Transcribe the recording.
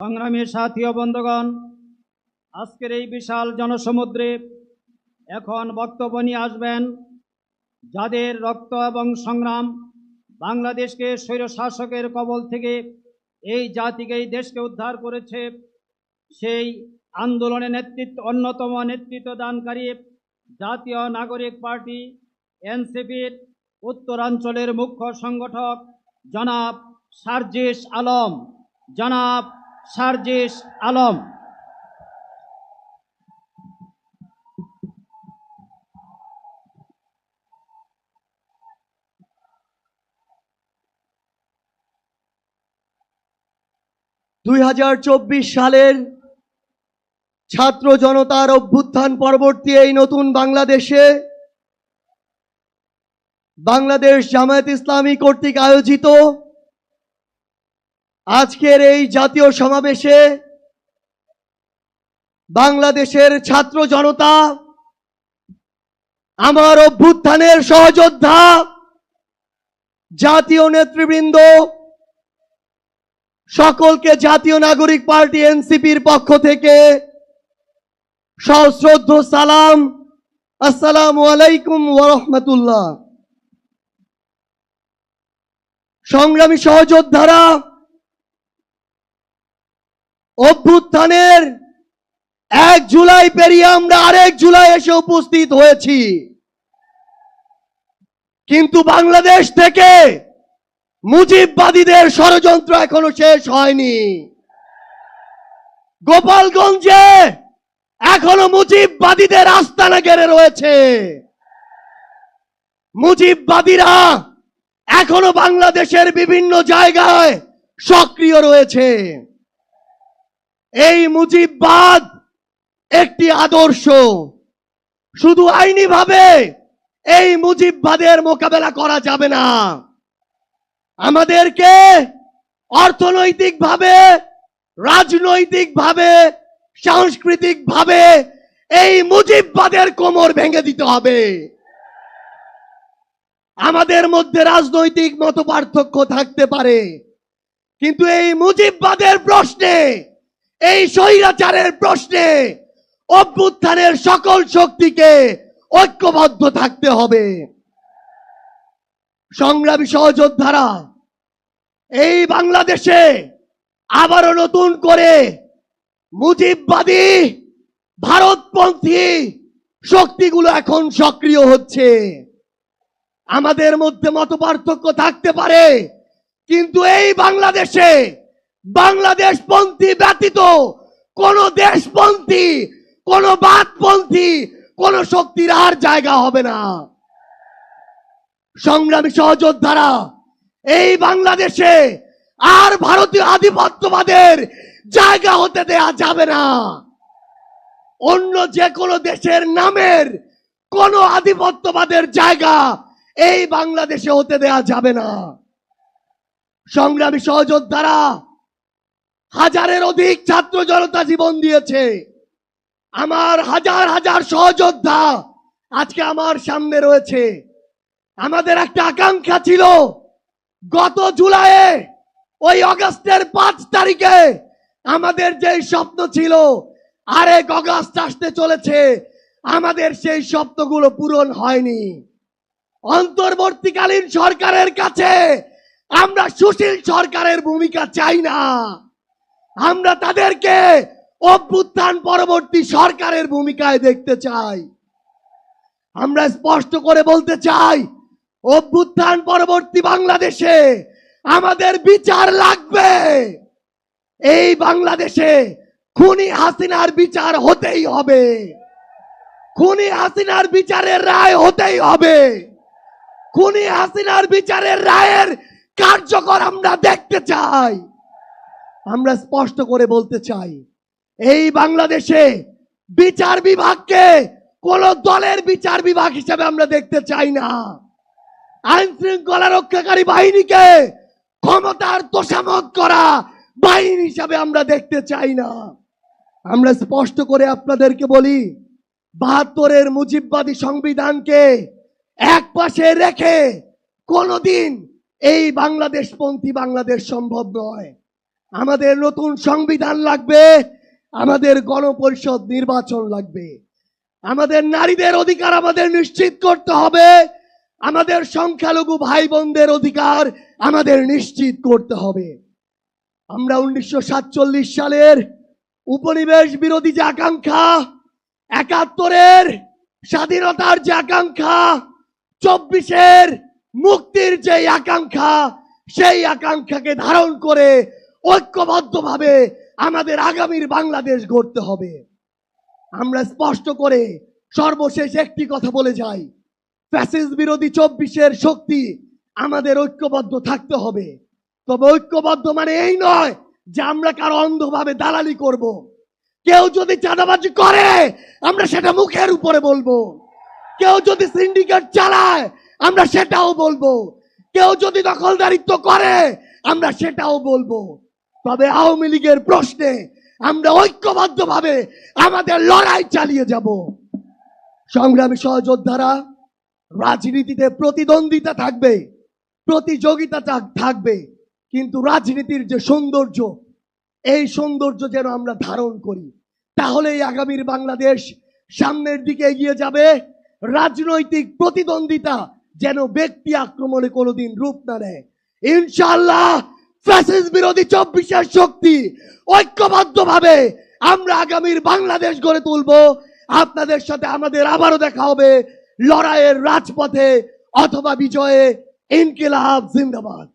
সংগ্রামী সাথী ও বন্ধুগণ, আজকের এই বিশাল জনসমুদ্রে এখন বক্তব্য নিয়ে আসবেন যাদের রক্ত এবং সংগ্রাম বাংলাদেশকে স্বৈরশাসকের কবল থেকে এই জাতিকে, এই দেশকে উদ্ধার করেছে। সেই আন্দোলনে অন্যতম নেতৃত্ব দানকারী জাতীয় নাগরিক পার্টি এনসিপির উত্তরাঞ্চলের মুখ্য সংগঠক জনাব সার্জিস আলম। 2024 সালের ছাত্র জনতার অভ্যুত্থান পরবর্তী এই নতুন বাংলাদেশে বাংলাদেশ জামায়াত ইসলামী কর্তৃক আয়োজিত আজকের এই জাতীয় সমাবেশে বাংলাদেশের ছাত্র জনতা, আমার অভ্যুত্থানের সহযোদ্ধা জাতীয় নেতৃবৃন্দ সকলকে জাতীয় নাগরিক পার্টি এনসিপির পক্ষ থেকে সশ্রদ্ধ সালাম। আসসালামু আলাইকুম ওয়া রাহমাতুল্লাহ। সংগ্রামী সহযোদ্ধারা, অভ্যুত্থানের 1 জুলাই পেরিয়ে আমরা আরেক জুলাই এসে উপস্থিত হয়েছি, কিন্তু বাংলাদেশ থেকে মুজিববাদীদের ষড়যন্ত্র এখনো শেষ হয়নি। গোপালগঞ্জে এখনো মুজিববাদীদের আস্তানা ঘেরে রয়েছে। মুজিববাদীরা এখনো বাংলাদেশের বিভিন্ন জায়গায় সক্রিয় রয়েছে। এই মুজিববাদ একটি আদর্শ। শুধু আইনিভাবে এই মুজিববাদের মোকাবেলা করা যাবে না, আমাদেরকে অর্থনৈতিকভাবে, রাজনৈতিকভাবে, সাংস্কৃতিকভাবে এই মুজিববাদের কোমর ভেঙে দিতে হবে। আমাদের মধ্যে রাজনৈতিক মতপার্থক্য থাকতে পারে, কিন্তু এই মুজিববাদের প্রশ্নে, এই স্বৈরাচারের প্রশ্নে অভ্যুত্থানের সকল শক্তিকে ঐক্যবদ্ধ থাকতে হবে। সংগ্রামী সহযোদ্ধারা, এই বাংলাদেশে আবারও নতুন করে মুজিববাদী ভারতপন্থী শক্তিগুলো এখন সক্রিয় হচ্ছে। আমাদের মধ্যে মতপার্থক্য থাকতে পারে, কিন্তু এই বাংলাদেশে বাংলাদেশপন্থী ব্যতীত কোন দেশপন্থী, কোন বাদপন্থী, কোন শক্তির আর জায়গা হবে না। সংগ্রামী সহযোদ্ধারা, এই বাংলাদেশে আর ভারতীয় আধিপত্যবাদের জায়গা হতে দেয়া যাবে না। অন্য যে কোনো দেশের নামের কোন আধিপত্যবাদের জায়গা এই বাংলাদেশে হতে দেয়া যাবে না। সংগ্রামী সহযোদ্ধারা, হাজারের অধিক ছাত্র জনতা জীবন দিয়েছে। আমার হাজার হাজার সহযোদ্ধা আজকে আমার সামনে রয়েছে। আমাদের একটা আকাঙ্ক্ষা ছিল, গত জুলাইয়ে, ওই আগস্টের 5 তারিখে আমাদের যে স্বপ্ন ছিল, আরেক আগস্ট আসতে চলেছে, আমাদের সেই স্বপ্নগুলো পূরণ হয়নি। অন্তর্বর্তীকালীন সরকারের কাছে আমরা সুশীল সরকারের ভূমিকা চাই না। আমরা তাদেরকে অভ্যুত্থান পরবর্তী সরকারের ভূমিকায় দেখতে চাই। আমরা স্পষ্ট করে বলতে চাই, অভ্যুত্থান পরবর্তী বাংলাদেশে আমাদের বিচার লাগবে। এই বাংলাদেশে খুনি হাসিনার বিচার হতেই হবে। খুনি হাসিনার বিচারের রায় হতেই হবে। খুনি হাসিনার বিচারের রায়ের কার্যকর আমরা দেখতে চাই। আমরা স্পষ্ট করে বলতে চাই, এই বাংলাদেশে বিচার বিভাগকে কোন দলের বিচার বিভাগ হিসেবে আমরা দেখতে চাই না। আইন শৃঙ্খলা রক্ষাকারী বাহিনীকে ক্ষমতার তোষামত করা বাহিনী হিসাবে আমরা দেখতে চাই না। আমরা স্পষ্ট করে আপনাদেরকে বলি, 72-এর মুজিববাদী সংবিধানকে এক পাশে রেখে কোনদিন এই বাংলাদেশপন্থী বাংলাদেশ সম্ভব নয়। আমাদের নতুন সংবিধান লাগবে, আমাদের গণপরিষদ নির্বাচন লাগবে, আমাদের নারীদের অধিকার আমাদের নিশ্চিত করতে হবে, আমাদের সংখ্যালঘু ভাই বোনদের অধিকার আমাদের নিশ্চিত করতে হবে। আমরা 1947 সালের উপনিবেশ বিরোধী যে আকাঙ্ক্ষা, 71-এর স্বাধীনতার যে আকাঙ্ক্ষা, 24-এর মুক্তির যে আকাঙ্ক্ষা, সেই আকাঙ্ক্ষাকে ধারণ করে ঐক্যবদ্ধভাবে আমাদের আগামীর বাংলাদেশ গড়তে হবে। আমরা স্পষ্ট করে সর্বশেষ একটি কথা বলে যাই, ফ্যাসিস্ট বিরোধী 24-এর শক্তি আমাদের ঐক্যবদ্ধ থাকতে হবে। তবে ঐক্যবদ্ধ মানে এই নয় যে আমরা কারো অন্ধভাবে দালালি করব। কেউ যদি চাঁদাবাজি করে আমরা সেটা মুখের উপরে বলবো, কেউ যদি সিন্ডিকেট চালায় আমরা সেটাও বলবো, কেউ যদি দখলদারিত্ব করে আমরা সেটাও বলবো। তবে আওয়ামী লীগের প্রশ্নে আমরা ঐক্যবদ্ধভাবে আমাদের লড়াই চালিয়ে যাব। সংগ্রামী সহযোদ্ধারা, রাজনীতিতে প্রতিদ্বন্দ্বিতা থাকবে, প্রতিযোগিতা থাকবে, কিন্তু রাজনীতির যে সৌন্দর্য, এই সৌন্দর্য যেন আমরা ধারণ করি, তাহলেই আগামীর বাংলাদেশ সামনের দিকে এগিয়ে যাবে। রাজনৈতিক প্রতিদ্বন্দ্বিতা যেন ব্যক্তি আক্রমণে কোনোদিন রূপ না নেয়। ইনশাআল্লাহ ফ্যাসিস্ট বিরোধী 24-এর শক্তি ঐক্যবদ্ধভাবে আমরা আগামীর বাংলাদেশ গড়ে তুলব। আপনাদের সাথে আমাদের আবারও দেখা হবে লড়াইয়ের রাজপথে অথবা বিজয়ে। ইনকিলাব জিন্দাবাদ।